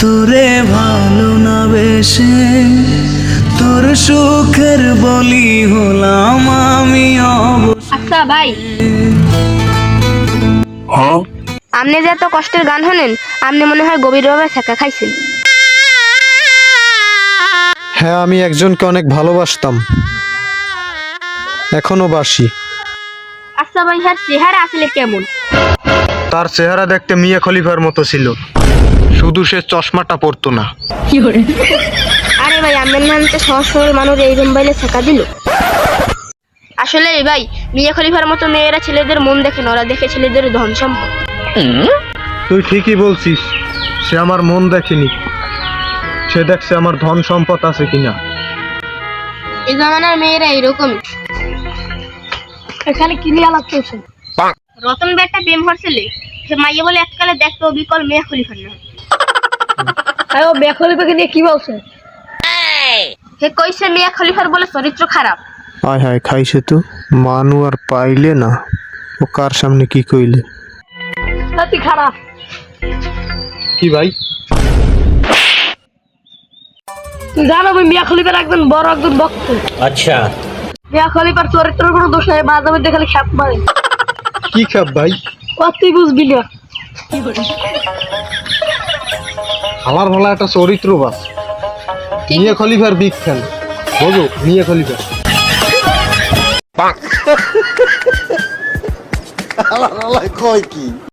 তোরে ভালো না বেশে তোর সুখের বলি হলাম আমি আচ্ছা ভাই, আপনি যে এত কষ্টের গান শোনেন, আপনি মনে হয় গভীরভাবে ছেঁকা খাইছেন। হ্যাঁ, আমি একজনকে অনেক ভালোবাসতাম, এখনো বাসি। আচ্ছা ভাই, হ্যাঁ চেহারা আসলে কেমন? তার চেহারা দেখতে মিয়া খলিফার মতো ছিল, শুধু সে চশমাটা পরতো না। আরে ভাই, আমার নাম তো সহজ সরল মানুষ এই মোবাইলে ছেঁকা দিল। আসলে ভাই, মিয়া খলিফার মতো মেয়েরা ছেলেদের মন দেখে না, ওরা দেখে ছেলেদের ধন সম্পদ। তুই ঠিকই বলছিস, সে আমার মন দেখেনি, সে দেখছে আমার ধন সম্পদ আছে কিনা। এই জামানার মেয়েরা এরকমই। এখানে কি নিয়ে আলাপ চলছে? রতন ভাই একটা প্রেম হচ্ছিলে, সে মাইয়া বলে এককালে দেখতো বিকল মিয়া খলিফার নাম। ও মিয়া খলিফাকে নিয়ে কি বলছে? সে কইছে মিয়া খলিফার বলে চরিত্র খারাপ। আয় হায়, খাইছে তো মানু আর পাইলে না, ও কার সামনে কি কইলে। তুই খারাপ। কি ভাই? তুই জানো আমি মিয়া খলিফার একজন বড় একজন ভক্ত। अच्छा মিয়া খলিফার চরিত্রের কোনো দোষ নাই, মাঝে মধ্যে খালি খ্যাপ মারে। কি খাব ভাই? তুই বুঝবি না। আমার ভালো একটা চরিত্র বাস, মিয়া খলিফার বিগ ফ্যান, বোঝো মিয়া খলিফা। কয় কি